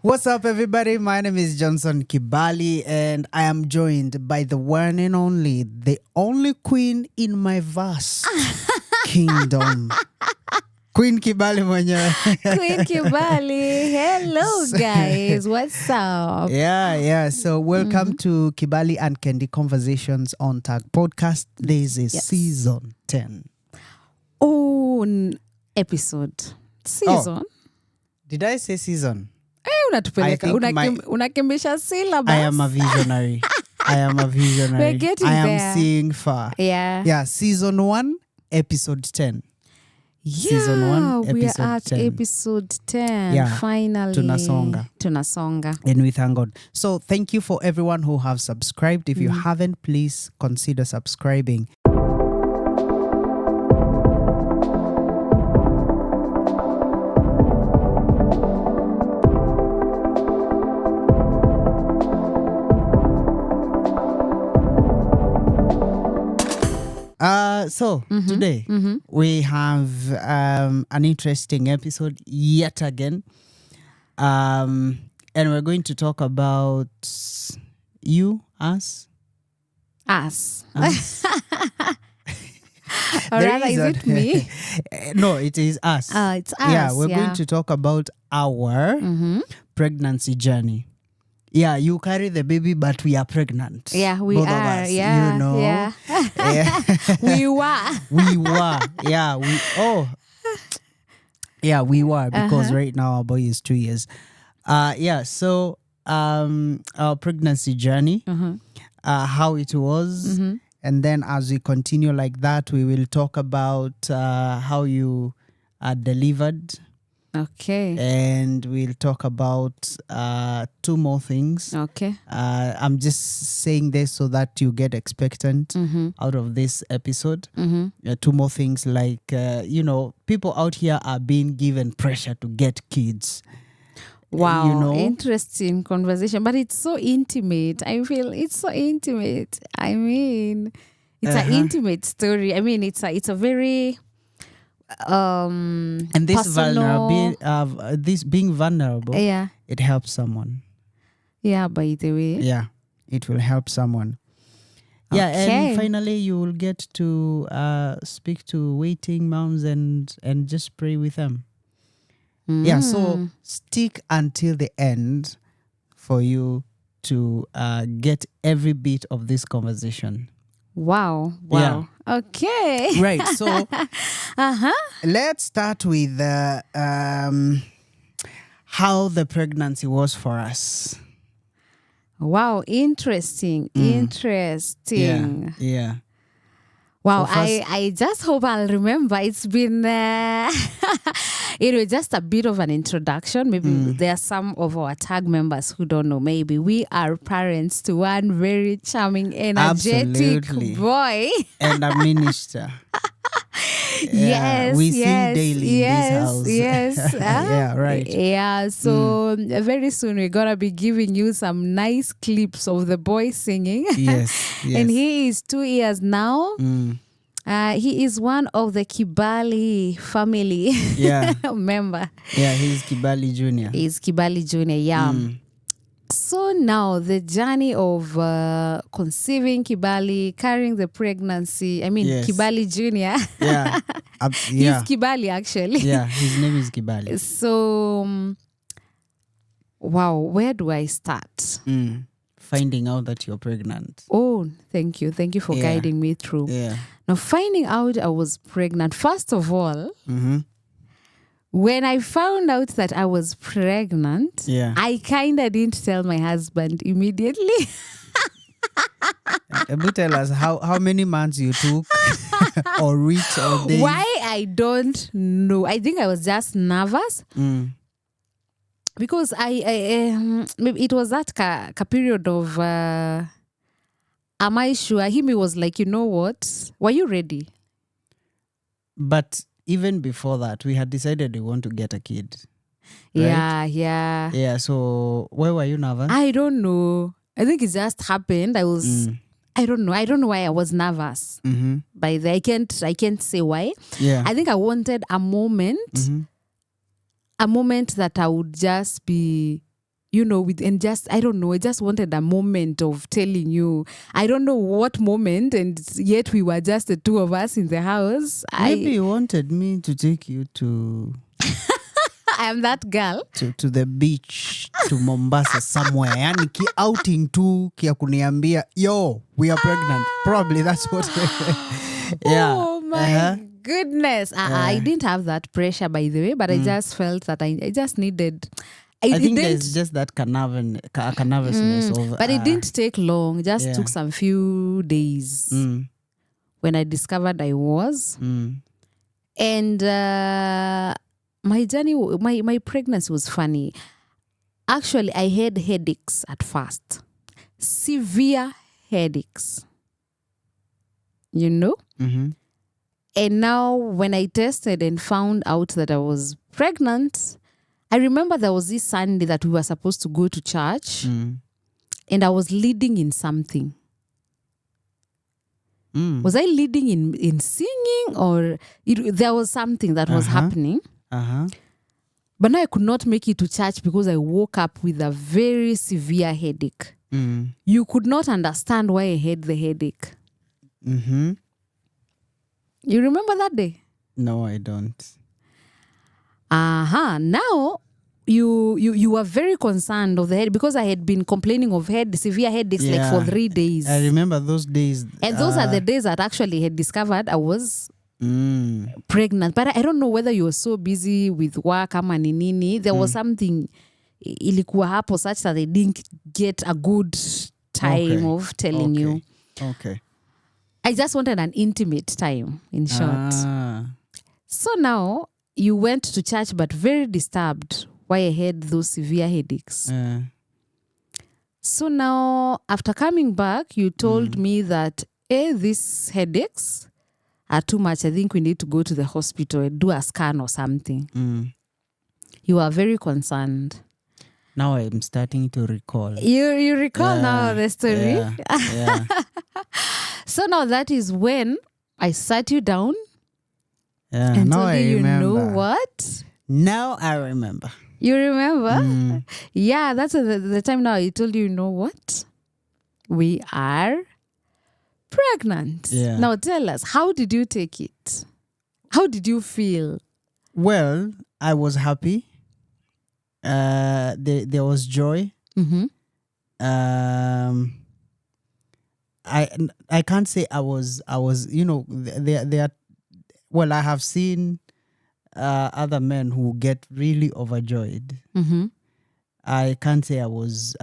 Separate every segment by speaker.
Speaker 1: What's up, everybody? My name is Johnson Kibali, and I am joined by the one and only, the only queen in my vast kingdom. Queen Kibali mwenyewe.
Speaker 2: Queen Kibali. Hello, guys. What's up?
Speaker 1: Yeah. So welcome to Kibali and Candy Conversations on TUG Podcast. This is season 10.
Speaker 2: Oh, episode. Season?
Speaker 1: Did I say season?
Speaker 2: Unatupeleka. Unakimbisha syllabus.
Speaker 1: I am a visionary.
Speaker 2: We're getting
Speaker 1: I am
Speaker 2: there.
Speaker 1: seeing far.
Speaker 2: Yeah.
Speaker 1: Season 1, episode 10.
Speaker 2: Yeah,
Speaker 1: Season 1,
Speaker 2: we are
Speaker 1: episode
Speaker 2: at
Speaker 1: 10.
Speaker 2: episode 10.
Speaker 1: Yeah.
Speaker 2: Finally. Tunasonga.
Speaker 1: And we thank God. So thank you for everyone who have subscribed. If you haven't, please consider subscribing. Today we have an interesting episode yet again. And we're going to talk about you, us.
Speaker 2: Or rather, is it me?
Speaker 1: No, it is us.
Speaker 2: It's us.
Speaker 1: Yeah, we're going to talk about our pregnancy journey. Yeah, you carry the baby, but we are pregnant.
Speaker 2: Yeah, we
Speaker 1: Both
Speaker 2: are.
Speaker 1: of us,
Speaker 2: Yeah,
Speaker 1: you know.
Speaker 2: yeah. We were.
Speaker 1: We were. Yeah, we were because right now our boy is 2 years. So our pregnancy journey, how it was. And then as we continue like that, we will talk about how you are delivered.
Speaker 2: Okay.
Speaker 1: And we'll talk about 2 more things.
Speaker 2: Okay.
Speaker 1: I'm just saying this so that you get expectant out of this episode. 2 more things like, people out here are being given pressure to get kids.
Speaker 2: Wow, interesting conversation. But it's so intimate. I feel it's so intimate. I mean, it's an intimate story. I mean, it's a very...
Speaker 1: and this
Speaker 2: personal,
Speaker 1: this being vulnerable, it helps someone.
Speaker 2: Yeah, by the way.
Speaker 1: Yeah, it will help someone. Yeah,
Speaker 2: Okay.
Speaker 1: and finally you will get to speak to waiting moms and just pray with them. Yeah, so stick until the end for you to get every bit of this conversation.
Speaker 2: Wow.
Speaker 1: Yeah.
Speaker 2: Okay.
Speaker 1: Right, so let's start with how the pregnancy was for us.
Speaker 2: Wow, interesting.
Speaker 1: Yeah.
Speaker 2: Wow,
Speaker 1: So first-
Speaker 2: I just hope I'll remember. It's been it was just a bit of an introduction. Maybe there are some of our TUG members who don't know. Maybe we are parents to one very charming, energetic
Speaker 1: Absolutely.
Speaker 2: boy.
Speaker 1: And a minister.
Speaker 2: Yes,
Speaker 1: we sing daily in this house.
Speaker 2: Yes.
Speaker 1: Yeah, right.
Speaker 2: Yeah, so very soon we're going to be giving you some nice clips of the boy singing.
Speaker 1: Yes.
Speaker 2: And he is 2 years now. He is one of the Kibali family member.
Speaker 1: Yeah, he's Kibali Jr.
Speaker 2: He's Kibali Jr., yeah. So now the journey of conceiving Kibali, carrying the pregnancy,
Speaker 1: Yes.
Speaker 2: Kibali Jr.
Speaker 1: Yeah.
Speaker 2: He's Kibali actually.
Speaker 1: Yeah, his name is Kibali.
Speaker 2: So, wow, where do I start?
Speaker 1: Finding out that you're pregnant.
Speaker 2: Oh, thank you. Thank you for guiding me through.
Speaker 1: Yeah.
Speaker 2: Now, finding out I was pregnant, first of all, when I found out that I was pregnant, I kind of didn't tell my husband immediately.
Speaker 1: Tell us how many months you took or weeks or days.
Speaker 2: Why? I don't know. I think I was just nervous. Because maybe it was that period of, am I sure? He was like, you know what? Were you ready?
Speaker 1: But even before that, we had decided we want to get a kid. Right?
Speaker 2: Yeah.
Speaker 1: Yeah, so why were you nervous?
Speaker 2: I don't know. I think it just happened. I was, I don't know. I don't know why I was nervous. By the, I can't say why.
Speaker 1: Yeah.
Speaker 2: I think I wanted a moment that I would just be and just, I don't know, I just wanted a moment of telling you. I don't know what moment, and yet we were just the two of us in the house.
Speaker 1: Maybe you wanted me to take you to...
Speaker 2: I am that girl.
Speaker 1: To the beach, to Mombasa somewhere. Yani ki outing tu kia kuniambia, yo, we are pregnant. Probably that's what... yeah.
Speaker 2: Oh my goodness. I didn't have that pressure, by the way, but I just felt that I just needed...
Speaker 1: I think there's just that nervousness of...
Speaker 2: But it didn't take long. It just took some few days when I discovered I was. And my journey, my pregnancy was funny. Actually, I had headaches at first. Severe headaches. You know?
Speaker 1: Mm-hmm.
Speaker 2: And now when I tested and found out that I was pregnant... I remember there was this Sunday that we were supposed to go to church and I was leading in something. Was I leading in singing, or there was something that was happening? But now I could not make it to church because I woke up with a very severe headache. You could not understand why I had the headache.
Speaker 1: Mm-hmm.
Speaker 2: You remember that day?
Speaker 1: No, I don't.
Speaker 2: Now you were very concerned of the head because I had been complaining of severe headaches like for 3 days.
Speaker 1: I remember those days.
Speaker 2: And those are the days that actually had discovered I was pregnant. But I don't know whether you were so busy with work ama ni nini. There was something ilikuwa hapo such that they didn't get a good time of telling you.
Speaker 1: Okay.
Speaker 2: I just wanted an intimate time, in short. So now you went to church but very disturbed why I had those severe headaches. So now, after coming back, you told me that, these headaches are too much. I think we need to go to the hospital and do a scan or something. You are very concerned.
Speaker 1: Now I'm starting to recall.
Speaker 2: You recall now the story?
Speaker 1: Yeah.
Speaker 2: So now that is when I sat you down and
Speaker 1: now
Speaker 2: told
Speaker 1: I
Speaker 2: you,
Speaker 1: remember.
Speaker 2: you know what?
Speaker 1: Now I remember.
Speaker 2: You remember? Yeah, that's the time now I told you know what? We are pregnant.
Speaker 1: Yeah.
Speaker 2: Now tell us, how did you take it? How did you feel?
Speaker 1: Well, I was happy. There was joy. I can't say I was there are, well, I have seen other men who get really overjoyed. I can't say I was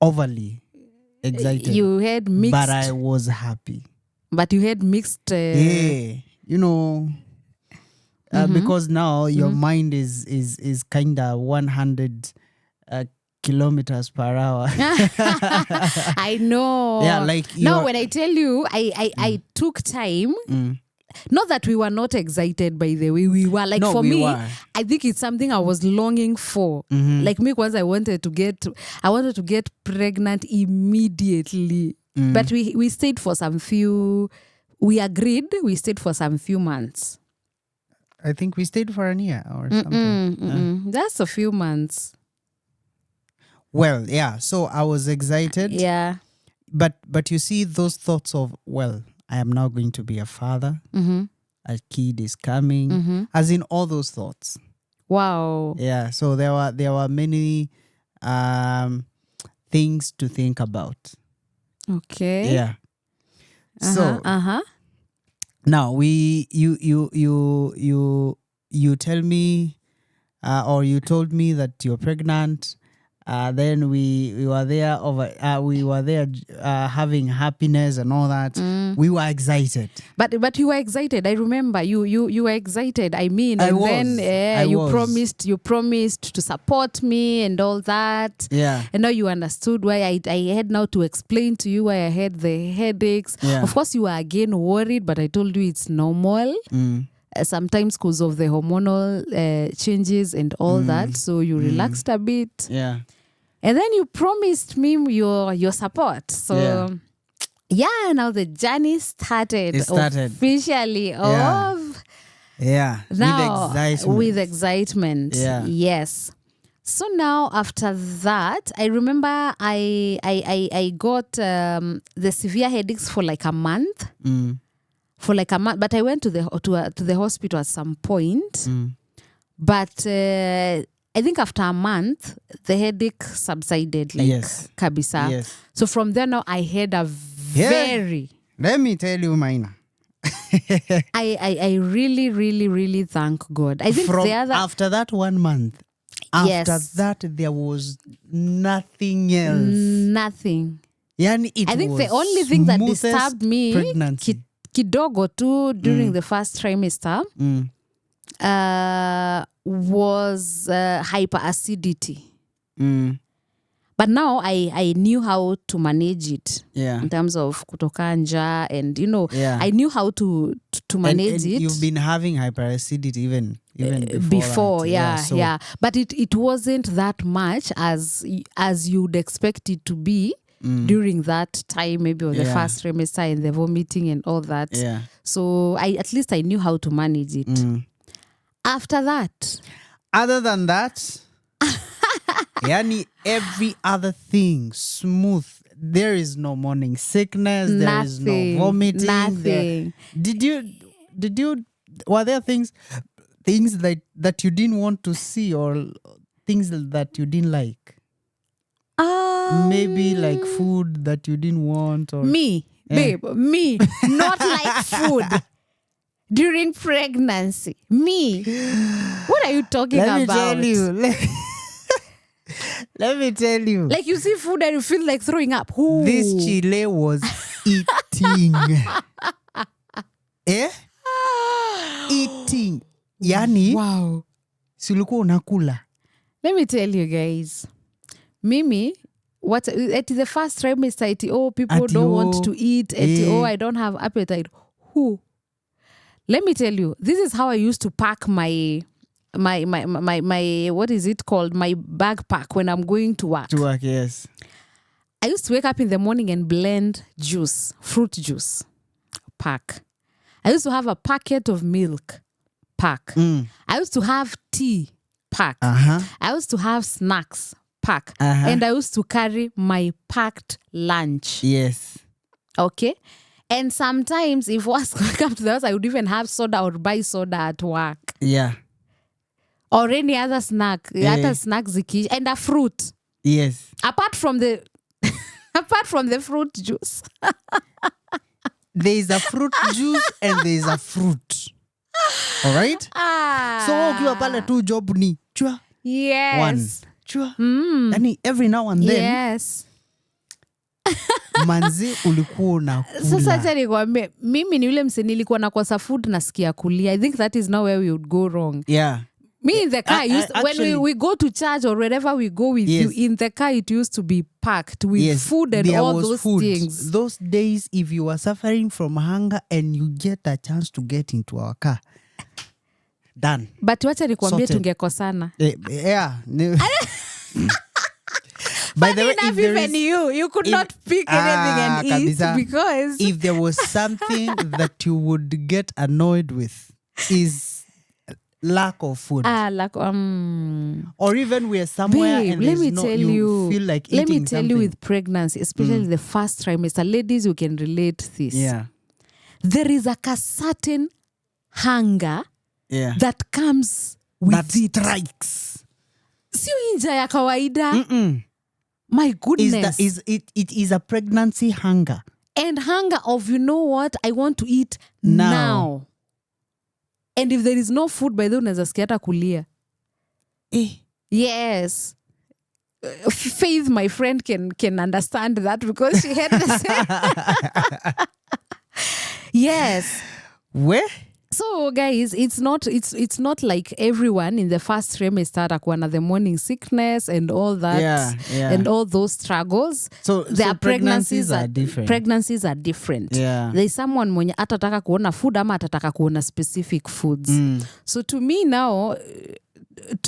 Speaker 1: overly excited.
Speaker 2: You had mixed,
Speaker 1: but I was happy.
Speaker 2: But you had mixed.
Speaker 1: Because now your mind is kind of 100 kilometers per hour.
Speaker 2: I know.
Speaker 1: Yeah, like
Speaker 2: now when I tell you, I took time. Not that we were not excited, by the way. We were like,
Speaker 1: no,
Speaker 2: for
Speaker 1: we
Speaker 2: me,
Speaker 1: were.
Speaker 2: I think it's something I was longing for. Like me, once I wanted to get pregnant immediately. But we stayed for we agreed, we stayed for some few months.
Speaker 1: I think we stayed for a year or something.
Speaker 2: That's a few months.
Speaker 1: Well, yeah. So I was excited.
Speaker 2: Yeah.
Speaker 1: But you see those thoughts of, well, I am now going to be a father. A kid is coming. As in all those thoughts.
Speaker 2: Wow.
Speaker 1: Yeah. So there were many things to think about.
Speaker 2: Okay.
Speaker 1: Yeah. So now you tell me or you told me that you're pregnant. Then we were there having happiness and all that. We were excited.
Speaker 2: But you were excited. I remember you were excited. I mean, you promised to support me and all that.
Speaker 1: Yeah.
Speaker 2: And now you understood why I had now to explain to you why I had the headaches.
Speaker 1: Yeah.
Speaker 2: Of course, you were again worried, but I told you it's normal. Sometimes because of the hormonal changes and all that. So you relaxed a bit.
Speaker 1: Yeah.
Speaker 2: And then you promised me your support. So yeah, now the journey started.
Speaker 1: It started.
Speaker 2: Officially.
Speaker 1: Yeah.
Speaker 2: Now,
Speaker 1: With excitement.
Speaker 2: With excitement.
Speaker 1: Yeah.
Speaker 2: Yes. So now after that, I remember I got the severe headaches for like a month. For like a month, but I went to the hospital at some point. But I think after a month, the headache subsided like kabisa.
Speaker 1: Yes.
Speaker 2: So from there now, I had a very...
Speaker 1: Let me tell you, Maina.
Speaker 2: I really, really, really thank God. I think
Speaker 1: after that 1 month, after that, there was nothing else.
Speaker 2: Nothing.
Speaker 1: Yani
Speaker 2: I think the only thing that disturbed me kidogo too during the first trimester was hyperacidity. But now I knew how to manage it in terms of kutoka njaa and I knew how to manage it.
Speaker 1: You've been having hyperacidity even
Speaker 2: before that. But it wasn't that much as you'd expect it to be during that time, maybe on the first trimester and the vomiting and all that. So at least I knew how to manage it. After that,
Speaker 1: other than that, yani every other thing smooth. There is no morning sickness. There is no vomiting.
Speaker 2: Nothing.
Speaker 1: Were there things that you didn't want to see or things that you didn't like? Maybe like food that you didn't want or
Speaker 2: babe, not like food. During pregnancy, what are you talking about?
Speaker 1: Let me tell you.
Speaker 2: Like you see food and you feel like throwing up. Ooh.
Speaker 1: This chile was eating. Eating. Yani.
Speaker 2: Wow.
Speaker 1: Silikuwa unakula.
Speaker 2: Let me tell you guys. Mimi, at the first trimester, people don't want to eat. I don't have appetite. Who? Let me tell you, this is how I used to pack my what is it called? My backpack when I'm going to work.
Speaker 1: To work, yes.
Speaker 2: I used to wake up in the morning and blend juice, fruit juice, pack. I used to have a packet of milk, pack. I used to have tea, pack. I used to have snacks, pack. And I used to carry my packed lunch.
Speaker 1: Yes.
Speaker 2: Okay? And sometimes if was come to the house, I would even have soda or buy soda at work.
Speaker 1: Yeah.
Speaker 2: Or any other snack. Other snacks and a fruit.
Speaker 1: Yes.
Speaker 2: Apart from the fruit juice.
Speaker 1: There is a fruit juice and there is a fruit. All right? So ukiwa pale tu job ni chua.
Speaker 2: Yes.
Speaker 1: One. Chua. Yani every now and then.
Speaker 2: Yes.
Speaker 1: Manzi ulikuwa unakula.
Speaker 2: Sasa acha nikwambie, mimi ni yule mse nilikuwa nakosa food nasikia kulia. I think that is now where we would go wrong.
Speaker 1: Yeah.
Speaker 2: Me in the car, when we go to church or wherever we go with you, in the car it used to be packed with food and all those things.
Speaker 1: Those days, if you were suffering from hunger and you get a chance to get into our car, done.
Speaker 2: But wacha nikwambie tungekosana.
Speaker 1: Yeah. By the way, if there
Speaker 2: even you could not pick anything and eat because
Speaker 1: if there was something that you would get annoyed with is lack of food. Or even we're somewhere and you feel like eating something.
Speaker 2: Let me tell you with pregnancy, especially the first trimester, ladies, you can relate this.
Speaker 1: Yeah.
Speaker 2: There is a certain hunger that comes with
Speaker 1: that strikes.
Speaker 2: Sio inja ya kawaida. My goodness.
Speaker 1: It is a pregnancy hunger.
Speaker 2: And hunger of, you know what, I want to eat now. And if there is no food, by the way, unaweza sikia hata kulia. Yes. Faith, my friend, can understand that because she had the same. Yes.
Speaker 1: Where?
Speaker 2: So guys, it's not like everyone in the first trimester atakuwa na the morning sickness and all that and all those struggles.
Speaker 1: So pregnancies are different.
Speaker 2: Pregnancies are different.
Speaker 1: Yeah.
Speaker 2: There's someone mwenye atataka kuona food ama atataka kuona specific foods. So to me now,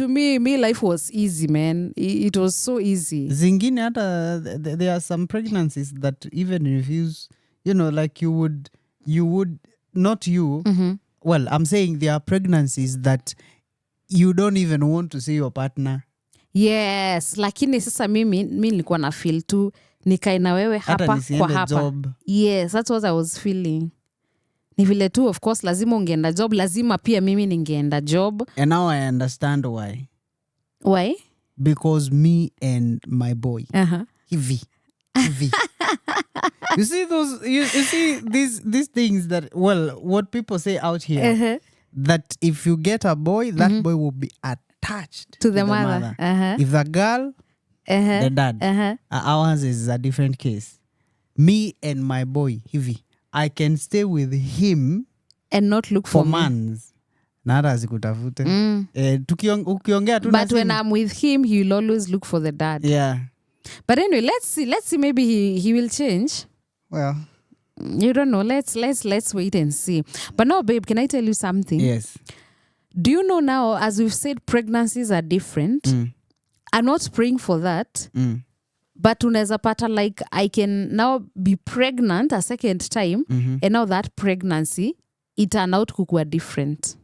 Speaker 2: me life was easy, man. It was so easy.
Speaker 1: Zingine hata there are some pregnancies that even refuse, like you would not you. Well, I'm saying there are pregnancies that you don't even want to see your partner.
Speaker 2: Yes, lakini sasa mimi nilikuwa na feel tu nikae na wewe hapa kwa hapa.
Speaker 1: Job.
Speaker 2: Yes, that's what I was feeling. Ni vile tu of course lazima ungeenda job, lazima pia mimi ningeenda job.
Speaker 1: And now I understand why.
Speaker 2: Why?
Speaker 1: Because me and my boy. Hivi. You see those you see these things that, well, what people say out here, that if you get a boy, that boy will be attached
Speaker 2: to the mother.
Speaker 1: If the girl, the dad. Ours is a different case. Me and my boy, hivi, I can stay with him
Speaker 2: and not look for
Speaker 1: months. Nada zikutafute. Ukiongea tu.
Speaker 2: But when I'm with him, he'll always look for the dad.
Speaker 1: Yeah.
Speaker 2: But anyway, let's see. Maybe he will change.
Speaker 1: Well,
Speaker 2: you don't know. Let's wait and see. But now, babe, can I tell you something?
Speaker 1: Yes.
Speaker 2: Do you know now, as we've said, pregnancies are different. I'm not praying for that. But unaweza pata, like, I can now be pregnant a second time, and now that pregnancy, it turned out kukua different.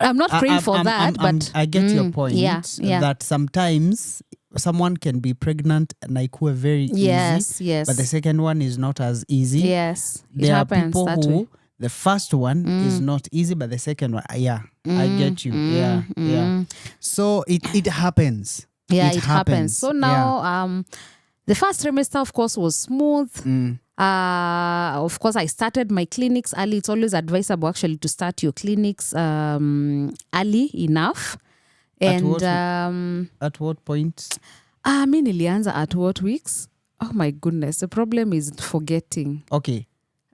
Speaker 2: I'm not praying for that, but
Speaker 1: I get your point.
Speaker 2: Yeah.
Speaker 1: That sometimes someone can be pregnant and ikue very easy.
Speaker 2: Yes.
Speaker 1: But the second one is not as easy.
Speaker 2: Yes.
Speaker 1: There are people
Speaker 2: that
Speaker 1: who
Speaker 2: way.
Speaker 1: The first one is not easy, but the second one, I get you. Yeah. So it happens.
Speaker 2: Yeah, it happens. So now, the first trimester, of course, was smooth. Of course, I started my clinics early. It's always advisable, actually, to start your clinics early enough. And
Speaker 1: at what point?
Speaker 2: Mi nilianza at what weeks? Oh my goodness, the problem is forgetting.
Speaker 1: Okay,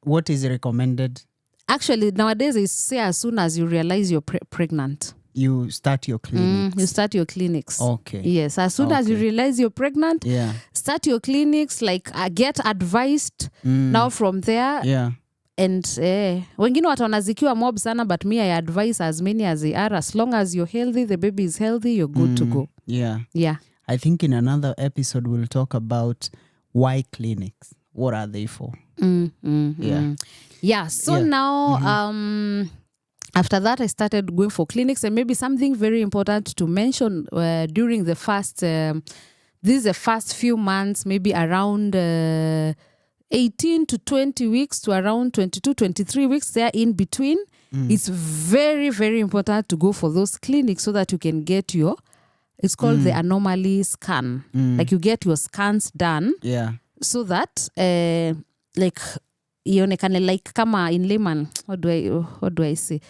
Speaker 1: what is recommended?
Speaker 2: Actually, nowadays they say as soon as you realize you're pregnant,
Speaker 1: you start your clinics.
Speaker 2: You start your clinics.
Speaker 1: Okay.
Speaker 2: Yes, as soon as you realize you're pregnant, start your clinics. Like, get advised now from there.
Speaker 1: Yeah.
Speaker 2: And wengine wataona zikiwa mob sana, but me, I advise as many as they are. As long as you're healthy, the baby is healthy, you're good to go.
Speaker 1: Yeah.
Speaker 2: Yeah.
Speaker 1: I think in another episode we'll talk about why clinics. What are they for?
Speaker 2: Yeah. So now, after that, I started going for clinics, and maybe something very important to mention during the first, this is the first few months, maybe around 18 to 20 weeks to around 22, 23 weeks there in between. It's very, very important to go for those clinics so that you can get your, it's called the anomaly scan. Like, you get your scans done.
Speaker 1: Yeah.
Speaker 2: So that, like, ionekane, like, kama in layman, what do I say?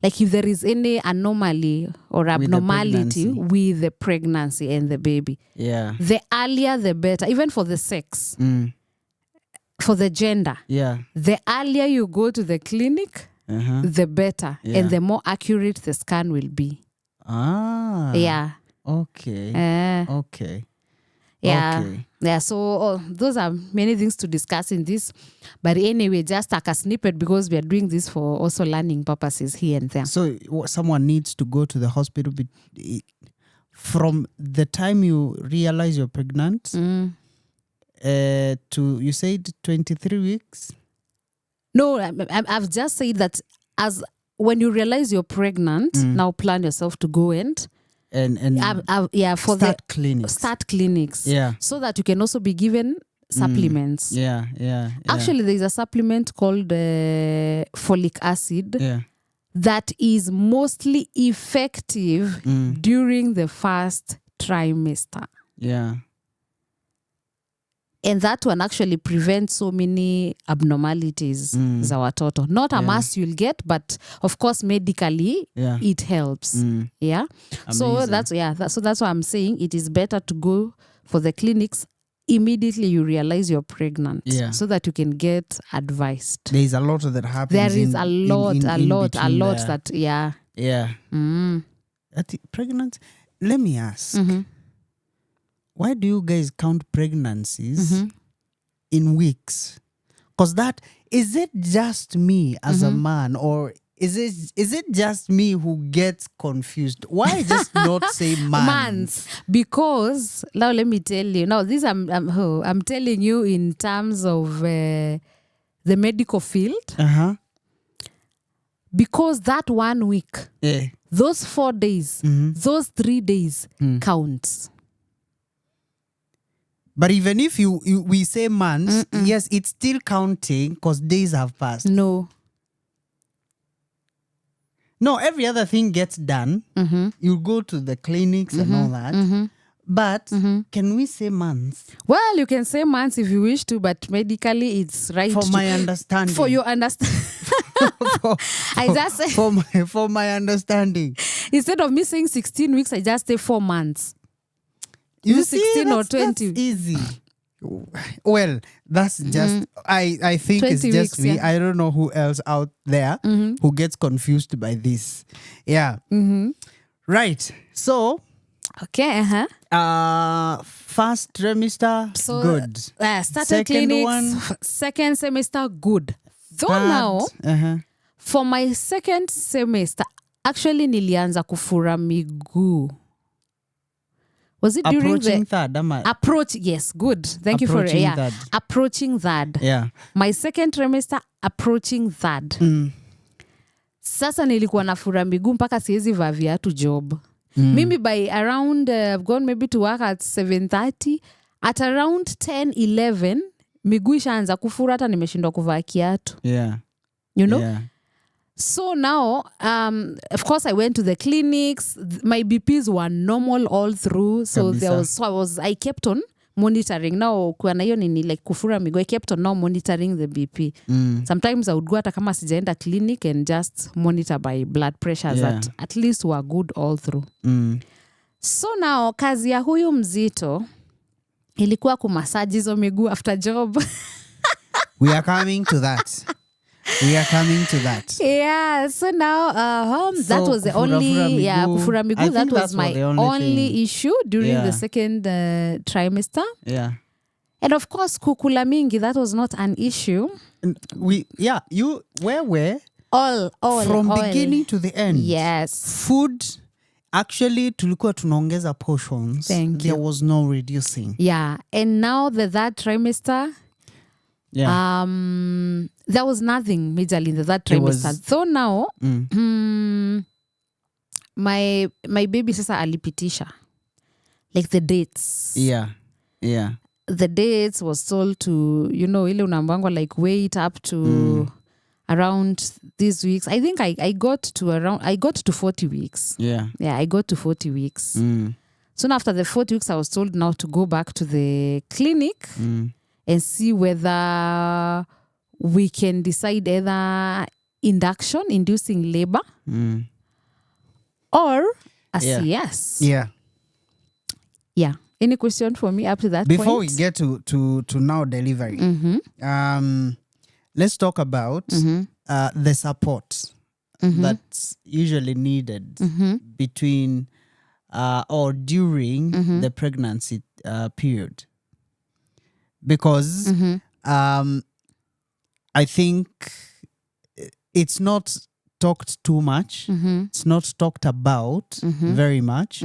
Speaker 2: Like, if there is any anomaly or abnormality with the pregnancy and the baby, the earlier the better, even for the sex, for the gender. Yeah. The earlier you go to the clinic, the better, and the more accurate the scan will be. Yeah.
Speaker 1: Okay. Okay.
Speaker 2: Yeah.
Speaker 1: Okay.
Speaker 2: Yeah. So those are many things to discuss in this. But anyway, just like a snippet, because we are doing this for also learning purposes here and there.
Speaker 1: So someone needs to go to the hospital from the time you realize you're pregnant to, you said 23 weeks?
Speaker 2: No, I've just said that as when you realize you're pregnant, now plan yourself to go and for
Speaker 1: start clinics.
Speaker 2: Start clinics.
Speaker 1: Yeah.
Speaker 2: So that you can also be given supplements.
Speaker 1: Yeah.
Speaker 2: Actually, there's a supplement called folic acid that is mostly effective during the first trimester.
Speaker 1: Yeah.
Speaker 2: And that one actually prevents so many abnormalities za watoto. Not a must you'll get, but of course medically it helps. Yeah.
Speaker 1: Amazing.
Speaker 2: So that's why I'm saying it is better to go for the clinics immediately you realize you're pregnant, so that you can get advised.
Speaker 1: There is a lot that happens.
Speaker 2: There is a lot that
Speaker 1: pregnant. Let me ask. Why do you guys count pregnancies in weeks? Because is it just me as a man, or is it just me who gets confused? Why just not say months?
Speaker 2: Because now let me tell you. Now this I'm telling you in terms of the medical field. Because that 1 week, those 4 days, those 3 days counts.
Speaker 1: But even if we say months, yes, it's still counting because days have passed.
Speaker 2: No,
Speaker 1: every other thing gets done. You go to the clinics and all that. But can we say months?
Speaker 2: Well, you can say months if you wish to, but medically it's right.
Speaker 1: For my understanding.
Speaker 2: For your understanding. I just say
Speaker 1: for my understanding.
Speaker 2: Instead of me saying 16 weeks, I just say 4 months.
Speaker 1: You
Speaker 2: 16 or 20?
Speaker 1: That's easy. Well, that's just I think it's just
Speaker 2: weeks,
Speaker 1: me.
Speaker 2: yeah.
Speaker 1: I don't know who else out there who gets confused by this. Yeah. Right. So
Speaker 2: okay,
Speaker 1: first trimester,
Speaker 2: so
Speaker 1: good.
Speaker 2: Started
Speaker 1: Second
Speaker 2: clinics,
Speaker 1: one,
Speaker 2: second semester, good. Though
Speaker 1: third,
Speaker 2: now, for my second semester, actually nilianza kufura miguu. Was it during
Speaker 1: approaching
Speaker 2: the
Speaker 1: third?
Speaker 2: approach? Yes, good. Thank you for
Speaker 1: Third.
Speaker 2: approaching that.
Speaker 1: Yeah.
Speaker 2: My second trimester, approaching that. Sasa nilikuwa nafura miguu mpaka siwezi vaa viatu job. Mimi by around I've gone maybe to work at 7:30. At around 10-11 miguu ishaanza kufura hata nimeshindwa kuvaa kiatu.
Speaker 1: Yeah.
Speaker 2: You know?
Speaker 1: Yeah.
Speaker 2: So now, of course, I went to the clinics. My BPs were normal all through. So I kept on monitoring. Now, kwa na hiyo nini like kufura miguu, I kept on now monitoring the BP. Sometimes I would go hata kama sijaenda clinic and just monitor my blood pressures that at least were good all through. So now, kazi ya huyu mzito ilikuwa kumassage hizo miguu after job.
Speaker 1: We are coming to that.
Speaker 2: Yeah, so now that was the only kufura miguu, that was my only issue during the second trimester.
Speaker 1: Yeah.
Speaker 2: And of course kukula mingi, that was not an issue.
Speaker 1: Where were
Speaker 2: all
Speaker 1: from beginning to the end.
Speaker 2: Yes.
Speaker 1: Food, actually tulikuwa tunaongeza portions.
Speaker 2: There
Speaker 1: was no reducing.
Speaker 2: Yeah, and now the third trimester, there was nothing majorly in the third trimester. So now, my baby sasa alipitisha like the dates.
Speaker 1: Yeah.
Speaker 2: The dates was told to, ile unambangwa like wait up to around these weeks. I think I got to 40 weeks.
Speaker 1: Yeah,
Speaker 2: I got to 40 weeks. Soon after the 40 weeks, I was told now to go back to the clinic and see whether we can decide either inducing labor, or a CS. Yeah. Any question for me up to that
Speaker 1: Before
Speaker 2: point?
Speaker 1: we get to now delivery, let's talk about the support that's usually needed between or during the pregnancy period. Because I think it's not talked too much. It's not talked about very much.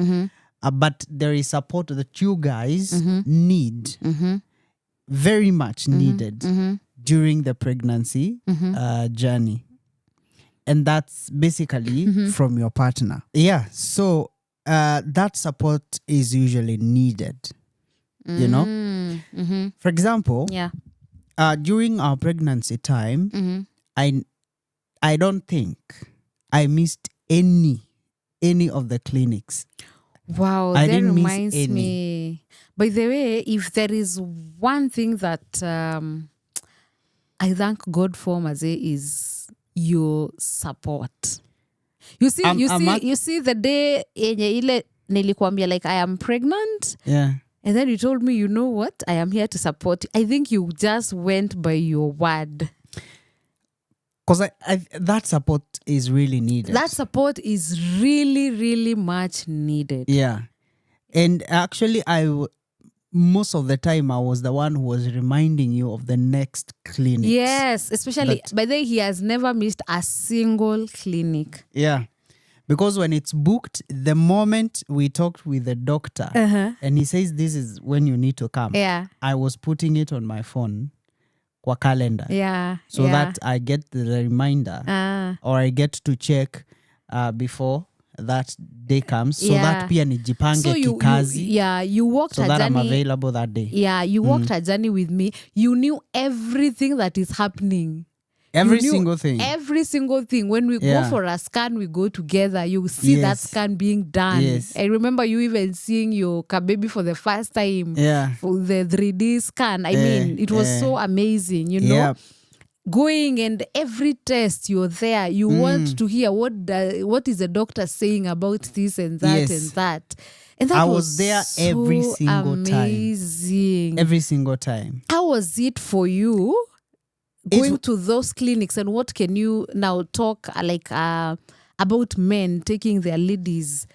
Speaker 1: But there is support that you guys need, very much needed during the pregnancy journey. And that's basically from your partner. Yeah, so that support is usually needed, you know? For example, during our pregnancy time, I don't think I missed any of the clinics.
Speaker 2: Wow,
Speaker 1: I
Speaker 2: that
Speaker 1: didn't miss
Speaker 2: reminds
Speaker 1: any.
Speaker 2: me. By the way, if there is one thing that I thank God for, Maze, is your support. You see, you see the day ile nilikwambia like I am pregnant.
Speaker 1: Yeah.
Speaker 2: And then you told me, you know what? I am here to support you. I think you just went by your word.
Speaker 1: Because that support is really needed.
Speaker 2: That support is really, really much needed.
Speaker 1: Yeah. And actually, most of the time, I was the one who was reminding you of the next clinic.
Speaker 2: Yes, especially, by the way, he has never missed a single clinic.
Speaker 1: Yeah. Because when it's booked, the moment we talked with the doctor and he says, this is when you need to come.
Speaker 2: Yeah.
Speaker 1: I was putting it on my phone. Kwa calendar. So that I get the reminder or I get to check before that day comes, so
Speaker 2: Yeah.
Speaker 1: that pia nijipange
Speaker 2: So
Speaker 1: kikazi,
Speaker 2: you walked
Speaker 1: so
Speaker 2: a
Speaker 1: that I'm
Speaker 2: journey.
Speaker 1: available that day.
Speaker 2: Yeah, you walked a journey with me. You knew everything that is happening.
Speaker 1: Every
Speaker 2: You knew
Speaker 1: single thing.
Speaker 2: Every single thing. When we go
Speaker 1: Yeah.
Speaker 2: for a scan, we go together. You see that
Speaker 1: Yes.
Speaker 2: scan being done.
Speaker 1: Yes.
Speaker 2: I remember you even seeing your baby for the first time.
Speaker 1: Yeah.
Speaker 2: For the 3D scan. I mean, it was so amazing, you know.
Speaker 1: Yeah.
Speaker 2: Going and every test you're there, you want to hear what is the doctor saying about this and that
Speaker 1: Yes.
Speaker 2: and that. And that
Speaker 1: I was there
Speaker 2: so
Speaker 1: every single
Speaker 2: amazing.
Speaker 1: time. Every single time.
Speaker 2: How was it for you going to those clinics, and what can you now talk about men taking their ladies?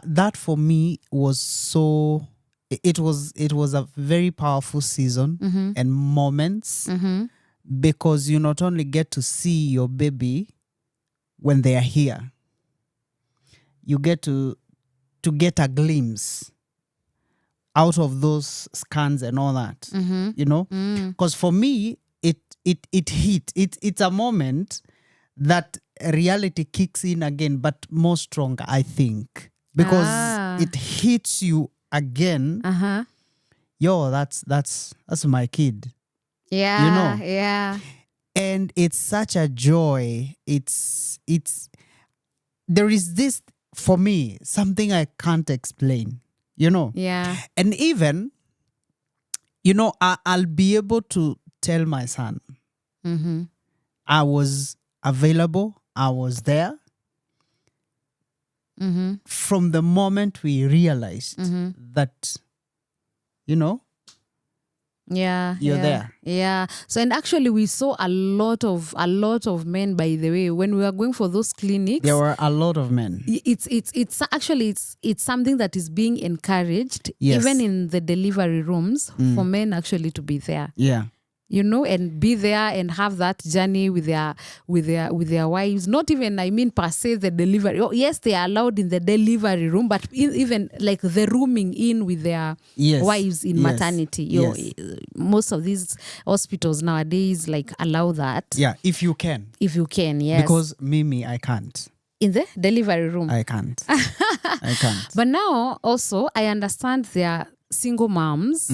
Speaker 1: That for me was so. It was a very powerful season and moments because you not only get to see your baby when they are here, you get to get a glimpse out of those scans and all that, you know, because for me it hit. It's a moment that reality kicks in again, but more stronger, I think, because it hits you again. Yo, that's my kid.
Speaker 2: Yeah,
Speaker 1: you know.
Speaker 2: Yeah.
Speaker 1: And it's such a joy. It's there is this, for me, something I can't explain, you know.
Speaker 2: Yeah.
Speaker 1: And even, you know, I'll be able to tell my son, I was available, I was there. From the moment we realized that, you know, you're there.
Speaker 2: Yeah. So, and actually we saw a lot of men, by the way, when we were going for those clinics.
Speaker 1: There were a lot of men.
Speaker 2: It's actually something that is being encouraged, even in the delivery rooms, for men actually to be there.
Speaker 1: Yeah.
Speaker 2: You know, and be there and have that journey with their wives. Not even, I mean, per se the delivery. Oh, yes, they are allowed in the delivery room, but even like the rooming in with their wives in maternity. Most of these hospitals nowadays like allow that.
Speaker 1: Yeah, if you can.
Speaker 2: If you can, yes.
Speaker 1: Because Mimi, I can't.
Speaker 2: In the delivery room.
Speaker 1: I can't. I can't.
Speaker 2: But now also I understand there are single moms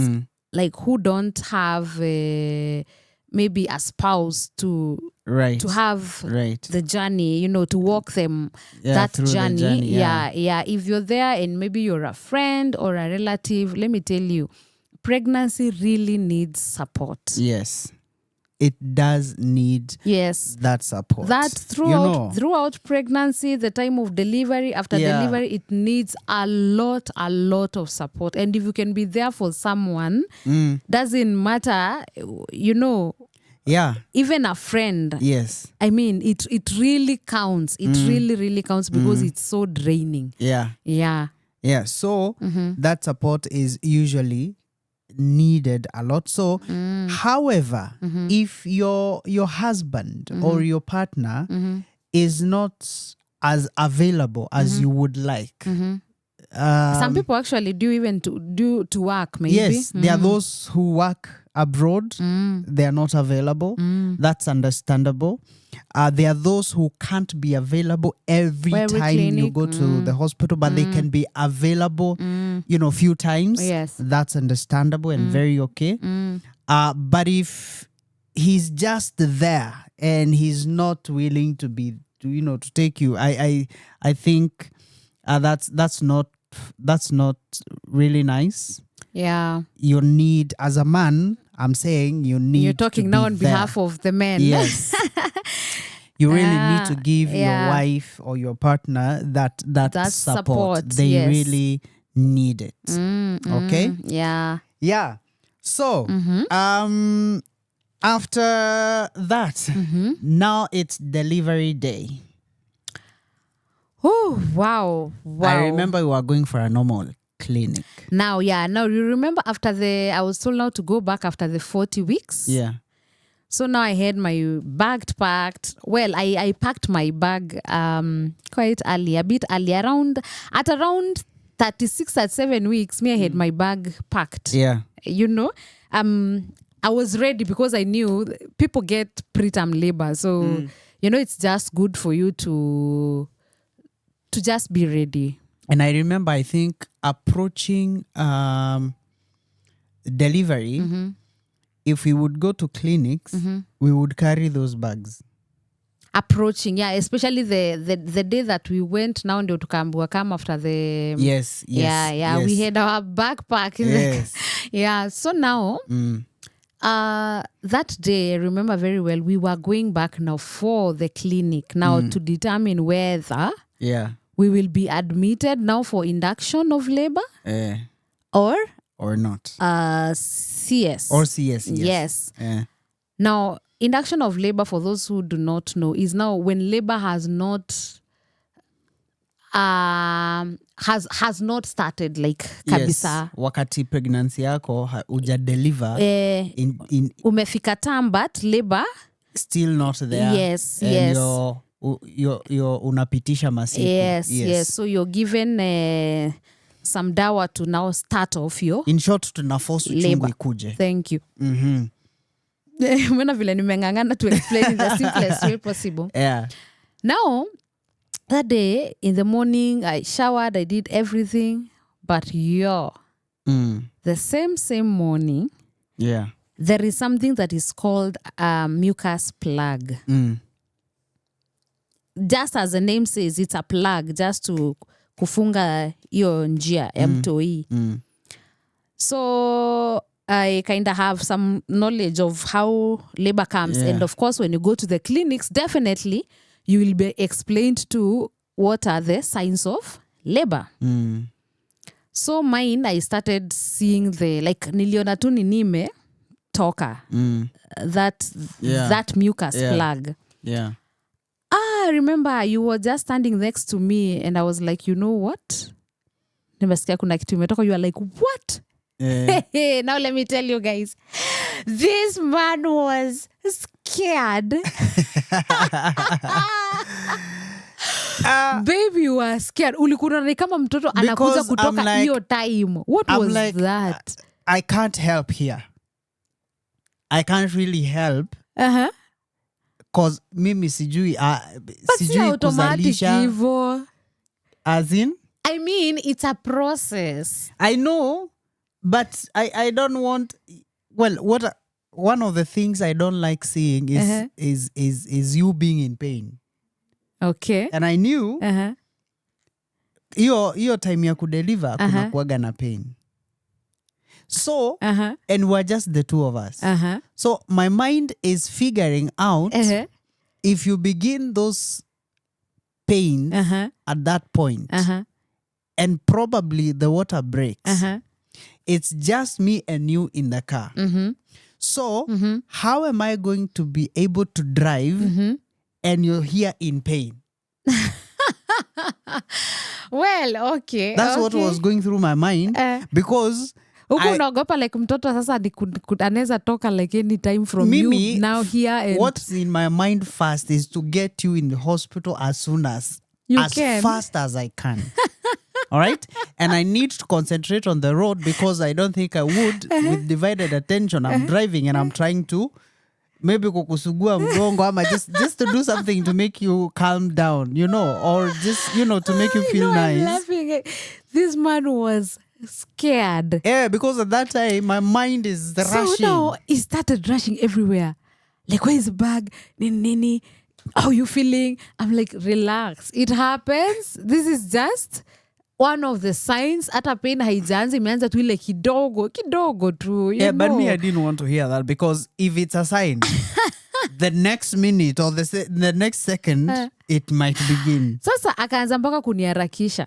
Speaker 2: like who don't have maybe a spouse to have the journey, you know, to walk them that journey. Yeah. If you're there and maybe you're a friend or a relative, let me tell you, pregnancy really needs support.
Speaker 1: Yes. It does need that support.
Speaker 2: That throughout pregnancy, the time of delivery, after delivery, it needs a lot of support. And if you can be there for someone, doesn't matter, you know.
Speaker 1: Yeah.
Speaker 2: Even a friend.
Speaker 1: Yes.
Speaker 2: I mean, it really counts. It really counts because it's so draining.
Speaker 1: Yeah.
Speaker 2: Yeah.
Speaker 1: Yeah. So that support is usually needed a lot. So however, if your husband or your partner is not as available as you would like,
Speaker 2: some people actually do even to work, maybe.
Speaker 1: Yes, there are those who work abroad, they are not available. That's understandable. There are those who can't be available every time clinic, you go to the hospital, but they can be available, you know, a few times.
Speaker 2: Yes.
Speaker 1: That's understandable and very okay. But if he's just there and he's not willing to take you, I think that's not really nice.
Speaker 2: Yeah.
Speaker 1: You need, as a man, I'm saying you need.
Speaker 2: You're talking
Speaker 1: to
Speaker 2: now
Speaker 1: be
Speaker 2: on
Speaker 1: there.
Speaker 2: behalf of the men.
Speaker 1: Yes. You really need to give your wife or your partner that support. They really need it. Okay?
Speaker 2: Yeah.
Speaker 1: Yeah. So, after that, now it's delivery day.
Speaker 2: Oh, wow.
Speaker 1: I remember we were going for a normal clinic.
Speaker 2: Now you remember I was told now to go back after the 40 weeks.
Speaker 1: Yeah.
Speaker 2: So now I had my bag packed. Well, I packed my bag quite early, a bit early, around 36 at 7 weeks. I had my bag packed.
Speaker 1: Yeah.
Speaker 2: You know, I was ready because I knew people get preterm labor. So, you know, it's just good for you to to just be ready.
Speaker 1: And I remember, I think, approaching delivery, if we would go to clinics, we would carry those bags.
Speaker 2: Approaching, yeah, especially the day that we went, now ndio tukaambiwa come after the
Speaker 1: Yes.
Speaker 2: we had our backpack in
Speaker 1: Yes.
Speaker 2: yeah, so now that day I remember very well, we were going back now for the clinic now to determine whether we will be admitted now for induction of labor or
Speaker 1: not.
Speaker 2: CS.
Speaker 1: Or CS,
Speaker 2: yes.
Speaker 1: Yeah.
Speaker 2: Now, induction of labor, for those who do not know, is now when labor has not started, like kabisa.
Speaker 1: Yes. Wakati pregnancy yako uja deliver in
Speaker 2: umefika term, but labor
Speaker 1: still not there.
Speaker 2: Yes.
Speaker 1: You're unapitisha masiku.
Speaker 2: Yes. So you're given some dawa to now start off your.
Speaker 1: In short, tunaforce uchungu ikuje.
Speaker 2: Thank you. Mwana vile nimengangana to explain in the simplest way possible.
Speaker 1: Yeah.
Speaker 2: Now, that day in the morning, I showered, I did everything, but the same morning, there is something that is called a mucus plug. Just as the name says, it's a plug just to kufunga hiyo njia ya mtoi. So I kind of have some knowledge of how labor comes. And of course, when you go to the clinics, definitely you will be explained to what are the signs of labor. So mine, I started seeing niliona tu nime toka. That mucus plug.
Speaker 1: Yeah.
Speaker 2: I remember you were just standing next to me and I was like, you know what? Nimesikia kuna kitu imetoka. You are like, what? Now let me tell you guys, this man was scared. Baby, you were scared. Ulikuna ni kama mtoto anakuja kutoka hiyo time. What was that?
Speaker 1: I can't help here. I can't really help. Cause mimi sijui kuzalisha
Speaker 2: hivyo.
Speaker 1: As in?
Speaker 2: I mean, it's a process.
Speaker 1: I know, but I don't want. Well, one of the things I don't like seeing is you being in pain.
Speaker 2: Okay.
Speaker 1: And I knew hiyo time ya kudeliver kuna kuwaga na pain. So, and we're just the two of us. So my mind is figuring out if you begin those pains at that point and probably the water breaks, it's just me and you in the car. So how am I going to be able to drive and you're here in pain?
Speaker 2: Well, okay.
Speaker 1: That's what was going through my mind because
Speaker 2: unaogopa like mtoto sasa anaweza toka like any time from you now here. And
Speaker 1: what's in my mind first is to get you in the hospital as soon as fast as I can. All right? And I need to concentrate on the road because I don't think I would with divided attention. I'm driving and I'm trying to maybe kukusugua mgongo ama just to do something to make you calm down, or just, to make you feel nice.
Speaker 2: I'm laughing. This man was scared.
Speaker 1: Yeah, because at that time my mind is rushing.
Speaker 2: So now he started rushing everywhere. Like, where's the bag? Nini? How are you feeling? I'm like, relax. It happens. This is just one of the signs. Hata pain haijaanza, imeanza tu ile kidogo tu.
Speaker 1: Yeah, but me, I didn't want to hear that because if it's a sign, the next minute or the next second, it might begin.
Speaker 2: Sasa akaanza mpaka kuniharakisha.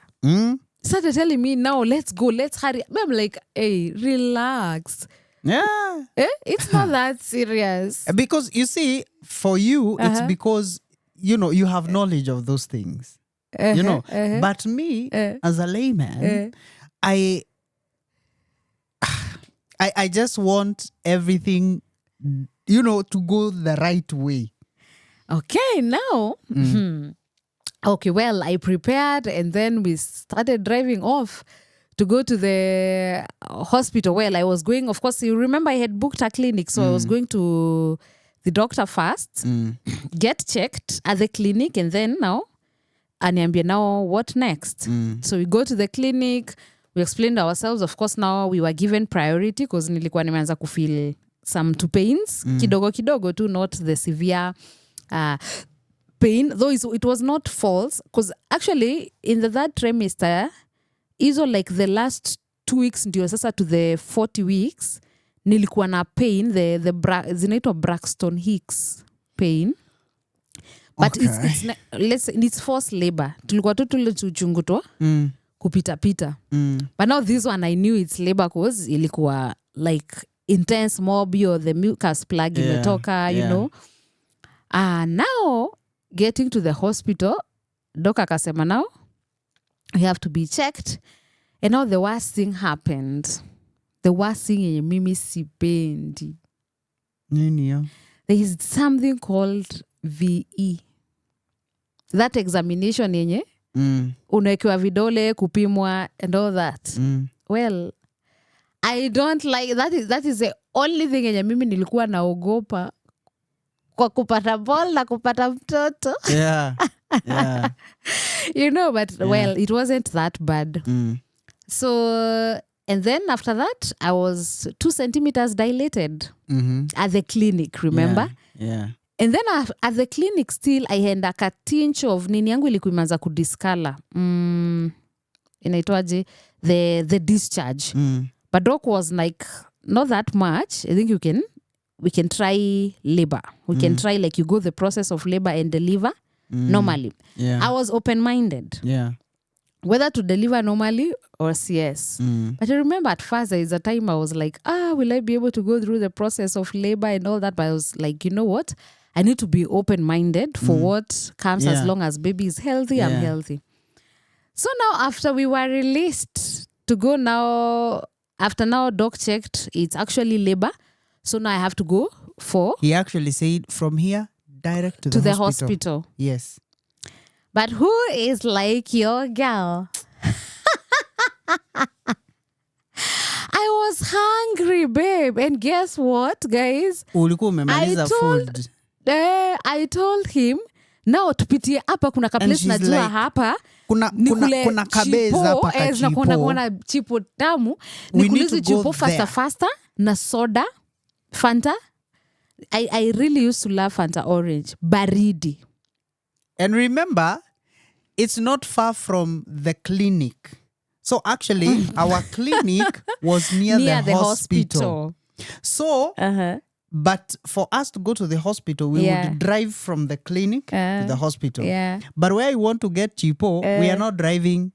Speaker 2: Started telling me, now let's go, let's hurry. I'm like, hey, relax.
Speaker 1: Yeah.
Speaker 2: It's not that serious.
Speaker 1: Because you see, for you, it's because, you have knowledge of those things. But me, as a layman, I just want everything, to go the right way.
Speaker 2: Okay, now... Okay, well, I prepared and then we started driving off to go to the hospital. Well, I was going, of course, you remember I had booked a clinic, so I was going to the doctor first, get checked at the clinic, and then now aniambia now what next. So we go to the clinic, we explained ourselves. Of course now we were given priority because nilikuwa nimeanza kufeel some two pains kidogo tu, not the severe pain, though it was not false, because actually in the third trimester hizo like the last 2 weeks ndio sasa to the 40 weeks nilikuwa na pain, the zinaitwa Braxton Hicks pain, but it's forced labor. Tulikuwa tu tulichungutwa kupita but now this one I knew it's labor cause ilikuwa like intense mob, or the mucus plug imetoka, you know. Now getting to the hospital, doc akasema now we have to be checked, and now the worst thing happened. The worst thing yenye mimi sipendi.
Speaker 1: Nini yo?
Speaker 2: There is something called VE. That examination yenye unaekiwa vidole kupimwa and all that. Well, I don't like that is the only thing yenye mimi nilikuwa naogopa kwa kupata ball na kupata mtoto.
Speaker 1: Yeah.
Speaker 2: You know, but well, it wasn't that bad. So, and then after that, I was 2 centimeters dilated at the clinic, remember?
Speaker 1: Yeah.
Speaker 2: And then at the clinic still, I had a katinch of nini yangu ilikuwa imeanza kudiskala. Inaitwaje? The discharge. But doc was like, not that much. I think we can try labor. We can try like you go the process of labor and deliver normally.
Speaker 1: Yeah.
Speaker 2: I was open-minded.
Speaker 1: Yeah.
Speaker 2: Whether to deliver normally or CS. But I remember at first there is a time I was like, will I be able to go through the process of labor and all that? But I was like, you know what? I need to be open-minded for what comes as long as baby is healthy, I'm healthy. So now after we were released to go now, after now doc checked, it's actually labor. So now I have to go for...
Speaker 1: He actually said from here, direct to the hospital. Yes.
Speaker 2: But who is like your girl? I was hungry, babe. And guess what, guys?
Speaker 1: Ulikuwa umemaliza food.
Speaker 2: I told him, now tupitie hapa kuna ka place najua like, hapa.
Speaker 1: Kuna kabeza hapa kachipo.
Speaker 2: Kuna chipo tamu. Nikulize chipo faster. Na soda. Fanta. I really used to love Fanta orange. Baridi.
Speaker 1: And remember, it's not far from the clinic. So actually, our clinic was near the hospital. So, but for us to go to the hospital, we would drive from the clinic to the hospital.
Speaker 2: Yeah.
Speaker 1: But where you want to get chipo, we are not driving.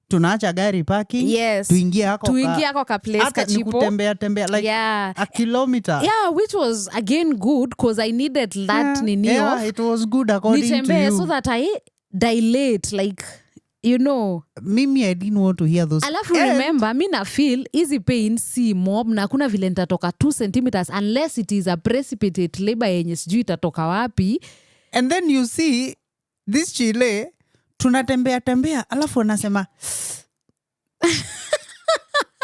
Speaker 1: Tunaacha gari parking.
Speaker 2: Yes.
Speaker 1: Tuingie hako
Speaker 2: ka place ka chipo.
Speaker 1: Tembea like a kilometer.
Speaker 2: Yeah, which was again good because I needed that nini off.
Speaker 1: Yeah, it was good according to you.
Speaker 2: So that I dilate, like, you know.
Speaker 1: Mimi, I didn't want to hear those.
Speaker 2: Alafu remember, mi na feel easy pain si mob na kuna vile nitatoka 2 centimeters unless it is a precipitate labor yenye sijui itatoka wapi.
Speaker 1: And then you see this chile tunatembea alafu anasema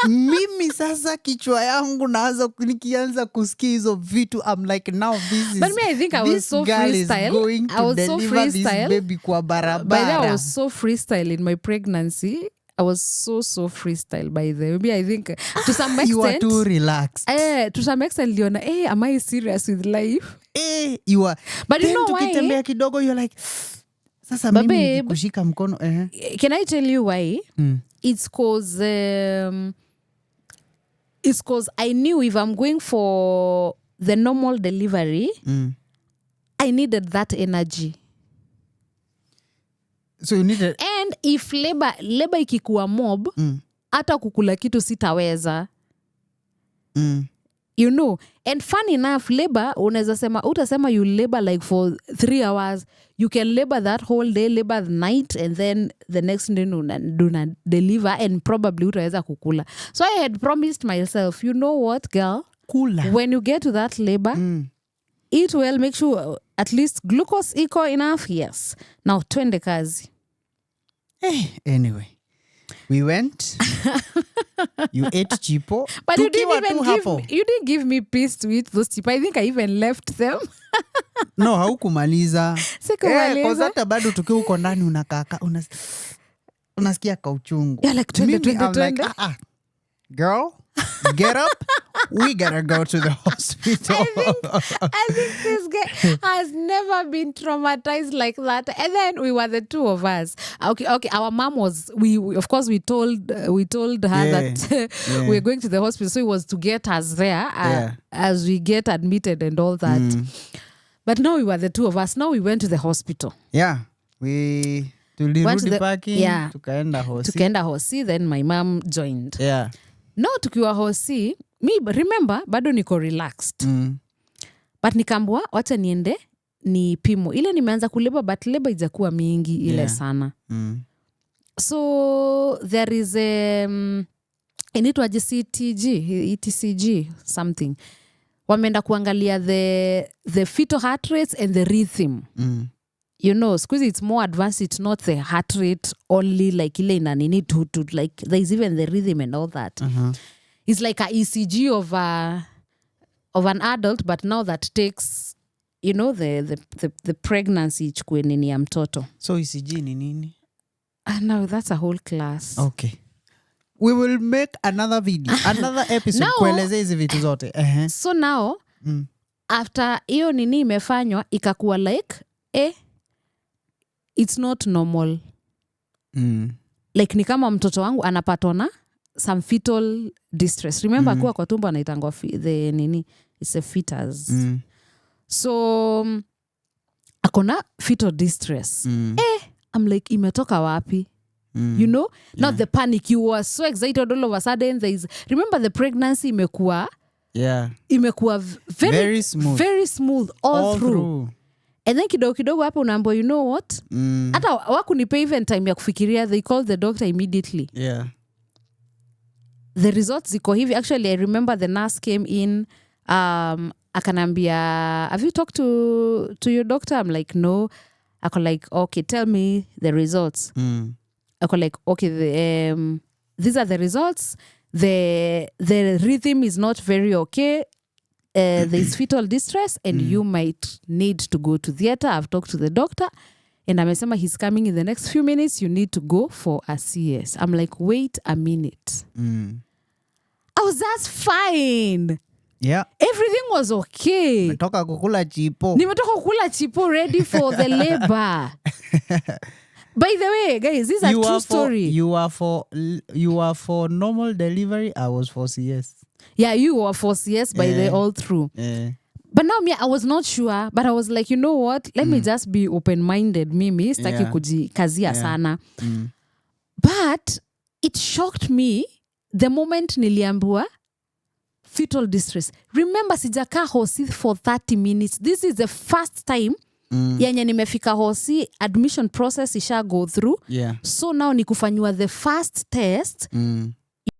Speaker 1: mimi sasa kichwa yangu naanza nikianza kusikia hizo vitu, I'm like now this is,
Speaker 2: but me, I think I was so freestyle. I was so freestyle.
Speaker 1: This baby kwa barabara.
Speaker 2: By the way, I was so freestyle in my pregnancy. I was so freestyle by the way. Maybe I think to some extent
Speaker 1: you are too relaxed.
Speaker 2: To some extent, Leona, am I serious with life?
Speaker 1: You are.
Speaker 2: But you know why?
Speaker 1: Tukitembea kidogo, you're like, sasa mimi kushika mkono.
Speaker 2: Can I tell you why? It's cause I knew if I'm going for the normal delivery, I needed that energy.
Speaker 1: So you needed...
Speaker 2: And if labor ikikuwa mob, hata kukula kitu sitaweza. You know, and fun enough, labor, utasema you labor like for 3 hours. You can labor that whole day, labor the night, and then the next day do not deliver, and probably utaweza kukula. So I had promised myself, you know what, girl?
Speaker 1: Kula.
Speaker 2: When you get to that labor, eat well, make sure at least glucose iko enough, yes. Now, twende kazi.
Speaker 1: Anyway, We went. You ate chipo.
Speaker 2: But you didn't give me peace to eat those chipo. I think I even left them.
Speaker 1: No, haukumaliza.
Speaker 2: Sikumaliza.
Speaker 1: Kwa hata bado tukiwa uko ndani unakaka unasikia kauchungu.
Speaker 2: Yeah, like twende.
Speaker 1: Girl, get up. We gotta go to the hospital.
Speaker 2: I think this guy has never been traumatized like that. And then we were the two of us. Okay. Our mom was. We told her that we were going to the hospital, so it was to get us there as we get admitted and all that. But now we were the two of us. Now we went to the hospital.
Speaker 1: Yeah, we tulirudi parking. Yeah, tukaenda hosi. Then my mom joined.
Speaker 2: Yeah. No, tukiwa hosi. Me remember bado niko relaxed. But nikambwa wacha niende ni pimo. Ile nimeanza kuleba but leba ijakuwa mingi ile sana. So there is inaitwa TUG something. Wameenda kuangalia the fetal heart rates and the rhythm. You know, squeeze it's more advanced. It's not the heart rate only like ile ina nini to like there's even the rhythm and all that. It's like a ECG of an adult, but now that takes, you know, the pregnancy ichukue nini ya mtoto.
Speaker 1: So ECG ni nini?
Speaker 2: No, that's a whole class.
Speaker 1: Okay. We will make another video, another episode kuelezea hizi vitu zote.
Speaker 2: So now, after hiyo nini imefanywa, ikakuwa like, it's not normal. Like ni kama mtoto wangu anapatona some fetal distress. Remember kuwa kwa tumbo anaitangwa the nini, it's a fetus. So akona fetal distress. I'm like imetoka wapi? You know, not the panic. You were so excited all of a sudden. Remember the pregnancy imekuwa very smooth all through. And then kidogo hapo unaambiwa, you know what? Hata wakunipa even time ya kufikiria, they called the doctor immediately.
Speaker 1: Yeah.
Speaker 2: The results ziko hivi. Actually, I remember the nurse came in, akanambia, have you talked to your doctor? I'm like, no. Ako like, okay, tell me the results. Ako like, okay, these are the results. The rhythm is not very okay. There's fetal distress and you might need to go to theater. I've talked to the doctor and amesema he's coming in the next few minutes. You need to go for a CS. I'm like, wait a minute. I was just fine.
Speaker 1: Yeah.
Speaker 2: Everything was okay.
Speaker 1: Nimetoka kukula
Speaker 2: chipo ready for the labor. By the way, guys, this is a true story.
Speaker 1: You are for normal delivery. I was for CS.
Speaker 2: Yeah, you were for CS by the all through. But now I was not sure, but I was like, you know what? Let me just be open-minded. Mimi sitaki kujikazia sana. But it shocked me the moment niliambiwa fetal distress. Remember, sijakaa hosi for 30 minutes. This is the first time yenye nimefika hosi, admission process isha go through. So now ni kufanywa the first test